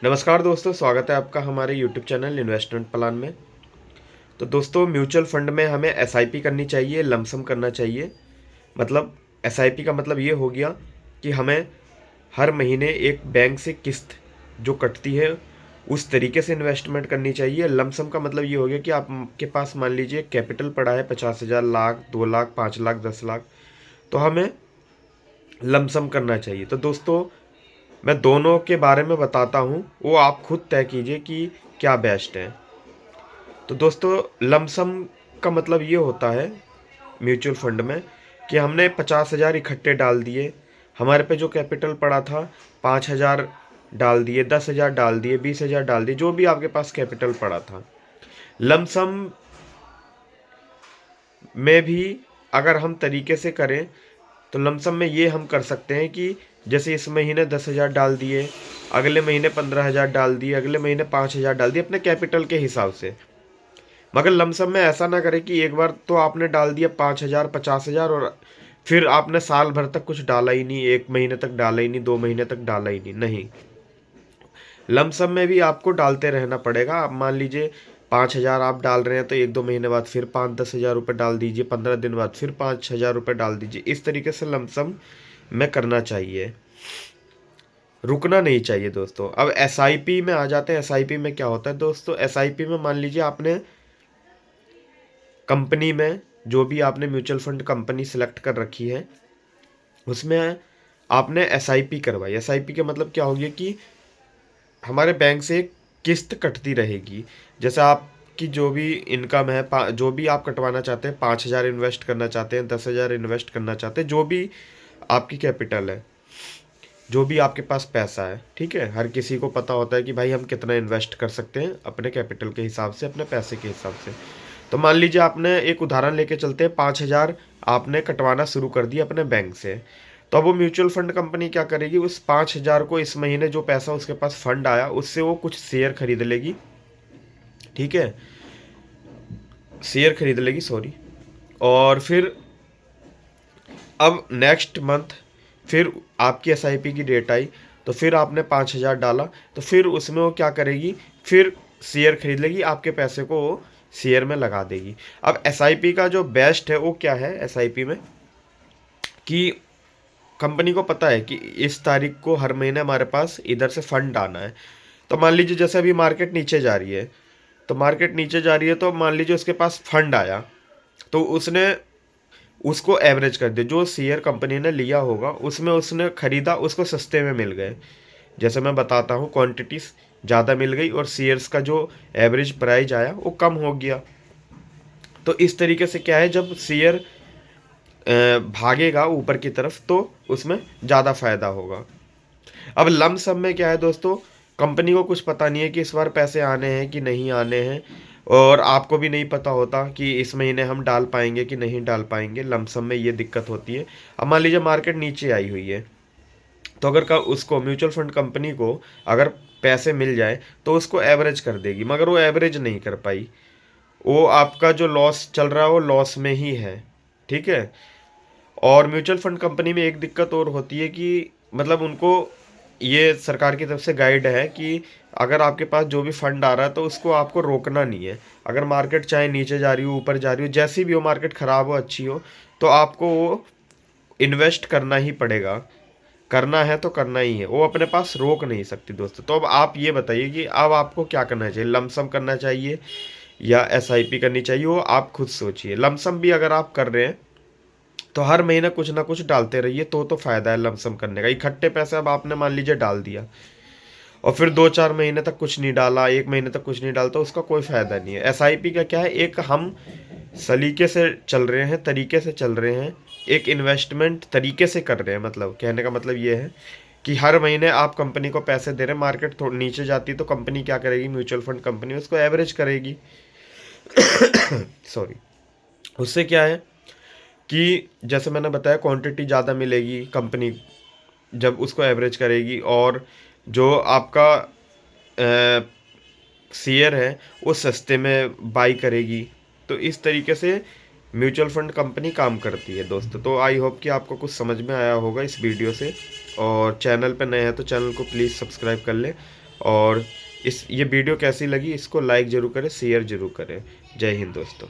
नमस्कार दोस्तों, स्वागत है आपका हमारे यूट्यूब चैनल इन्वेस्टमेंट प्लान में। तो दोस्तों, म्यूचुअल फंड में हमें एसआईपी करनी चाहिए, लमसम करना चाहिए। मतलब एसआईपी का मतलब ये हो गया कि हमें हर महीने एक बैंक से किस्त जो कटती है उस तरीके से इन्वेस्टमेंट करनी चाहिए। लमसम का मतलब ये हो गया कि आपके पास मान लीजिए कैपिटल पड़ा है 50,000, लाख, 2 लाख, 5 लाख, 10 लाख, तो हमें लमसम करना चाहिए। तो दोस्तों, मैं दोनों के बारे में बताता हूँ, वो आप खुद तय कीजिए कि क्या बेस्ट है। तो दोस्तों, लमसम का मतलब ये होता है म्यूचुअल फंड में कि हमने 50,000 इकट्ठे डाल दिए। हमारे पे जो कैपिटल पड़ा था 5,000 डाल दिए, 10,000 डाल दिए, 20,000 डाल दिए, जो भी आपके पास कैपिटल पड़ा था। लमसम में भी अगर हम तरीके से करें तो लमसम में ये हम कर सकते हैं कि जैसे इस महीने 10,000 डाल दिए, अगले महीने 15,000 डाल दिए, अगले महीने 5,000 डाल दिए, अपने कैपिटल के हिसाब से। मगर लमसम में ऐसा ना करें कि एक बार तो आपने डाल दिया 5,000, 50,000 और फिर आपने साल भर तक कुछ डाला ही नहीं, 1 महीने तक डाला ही नहीं, 2 महीने तक डाला ही नहीं। नहीं, लमसम में भी आपको डालते रहना पड़ेगा। आप मान लीजिए 5,000 आप डाल रहे हैं तो 1-2 महीने बाद फिर 5-10,000 रुपये डाल दीजिए, 15 दिन बाद फिर 5,000 रुपये डाल दीजिए। इस तरीके से लमसम में करना चाहिए, रुकना नहीं चाहिए दोस्तों। अब एसआईपी में आ जाते हैं। एसआईपी में क्या होता है दोस्तों? एसआईपी में मान लीजिए आपने कंपनी में जो भी आपने म्यूचुअल फंड कंपनी सेलेक्ट कर रखी है उसमें आपने एसआईपी करवाई। एसआईपी का मतलब क्या हो गया कि हमारे बैंक से एक किस्त कटती रहेगी। जैसे आपकी जो भी इनकम है, जो भी आप कटवाना चाहते हैं, 5,000 इन्वेस्ट करना चाहते हैं, 10,000 इन्वेस्ट करना चाहते हैं, जो भी आपकी कैपिटल है, जो भी आपके पास पैसा है, ठीक है। हर किसी को पता होता है कि भाई हम कितना इन्वेस्ट कर सकते हैं अपने कैपिटल के हिसाब से, अपने पैसे के हिसाब से। तो मान लीजिए आपने एक उदाहरण लेके चलते हैं, 5,000 आपने कटवाना शुरू कर दिया अपने बैंक से। तो अब वो म्यूचुअल फंड कंपनी क्या करेगी, उस 5,000 को, इस महीने जो पैसा उसके पास फंड आया उससे वो कुछ शेयर खरीद लेगी, ठीक है, शेयर खरीद लेगी, सॉरी। और फिर अब नेक्स्ट मंथ फिर आपकी एसआईपी की डेट आई, तो फिर आपने 5,000 डाला, तो फिर उसमें वो क्या करेगी, फिर शेयर खरीद लेगी, आपके पैसे को वो शेयर में लगा देगी। अब एसआईपी का जो बेस्ट है वो क्या है एसआईपी में, कि कंपनी को पता है कि इस तारीख को हर महीने हमारे पास इधर से फंड आना है। तो मान लीजिए जैसे अभी मार्केट नीचे जा रही है, तो मार्केट नीचे जा रही है, तो मान लीजिए उसके पास फंड आया, तो उसने उसको एवरेज कर दिया। जो शेयर कंपनी ने लिया होगा उसमें उसने खरीदा, उसको सस्ते में मिल गए। जैसे मैं बताता हूँ, क्वांटिटीज ज़्यादा मिल गई और शेयर्स का जो एवरेज प्राइस आया वो कम हो गया। तो इस तरीके से क्या है, जब शेयर भागेगा ऊपर की तरफ तो उसमें ज़्यादा फायदा होगा। अब लम सम में क्या है दोस्तों, कंपनी को कुछ पता नहीं है कि इस बार पैसे आने हैं कि नहीं आने हैं, और आपको भी नहीं पता होता कि इस महीने हम डाल पाएंगे कि नहीं डाल पाएंगे। लमसम में ये दिक्कत होती है। अब मान लीजिए मार्केट नीचे आई हुई है, तो अगर का उसको म्यूचुअल फंड कंपनी को अगर पैसे मिल जाए तो उसको एवरेज कर देगी, मगर वो एवरेज नहीं कर पाई। वो आपका जो लॉस चल रहा है वो लॉस में ही है, ठीक है। और म्यूचुअल फंड कंपनी में एक दिक्कत और होती है कि मतलब उनको ये सरकार की तरफ से गाइड है कि अगर आपके पास जो भी फंड आ रहा है तो उसको आपको रोकना नहीं है। अगर मार्केट चाहे नीचे जा रही हो, ऊपर जा रही हो, जैसी भी हो, मार्केट ख़राब हो, अच्छी हो, तो आपको वो इन्वेस्ट करना ही पड़ेगा। करना है तो करना ही है, वो अपने पास रोक नहीं सकती दोस्तों। तो अब आप ये बताइए कि अब आपको क्या करना चाहिए, लमसम करना चाहिए या एसआईपी करनी चाहिए, वो आप खुद सोचिए। लमसम भी अगर आप कर रहे हैं तो हर महीने कुछ ना कुछ डालते रहिए, तो फायदा है लमसम करने का। इकट्ठे पैसे अब आपने मान लीजिए डाल दिया और फिर 2-4 महीने तक कुछ नहीं डाला, 1 महीने तक कुछ नहीं डालता, उसका कोई फायदा नहीं है। एसआईपी का क्या है, एक हम सलीके से चल रहे हैं, तरीके से चल रहे हैं, एक इन्वेस्टमेंट तरीके से कर रहे हैं। मतलब कहने का मतलब ये है कि हर महीने आप कंपनी को पैसे दे रहे हैं, मार्केट थोड़ी नीचे जाती है तो कंपनी क्या करेगी, म्यूचुअल फंड कंपनी उसको एवरेज करेगी। सॉरी। उससे क्या है कि जैसे मैंने बताया, क्वांटिटी ज़्यादा मिलेगी कंपनी जब उसको एवरेज करेगी, और जो आपका शेयर है वो सस्ते में बाई करेगी। तो इस तरीके से म्यूचुअल फंड कंपनी काम करती है दोस्तों। तो आई होप कि आपको कुछ समझ में आया होगा इस वीडियो से, और चैनल पे नए हैं तो चैनल को प्लीज़ सब्सक्राइब कर लें और ये वीडियो कैसी लगी इसको लाइक ज़रूर करें, शेयर ज़रूर करें। जय हिंद दोस्तों।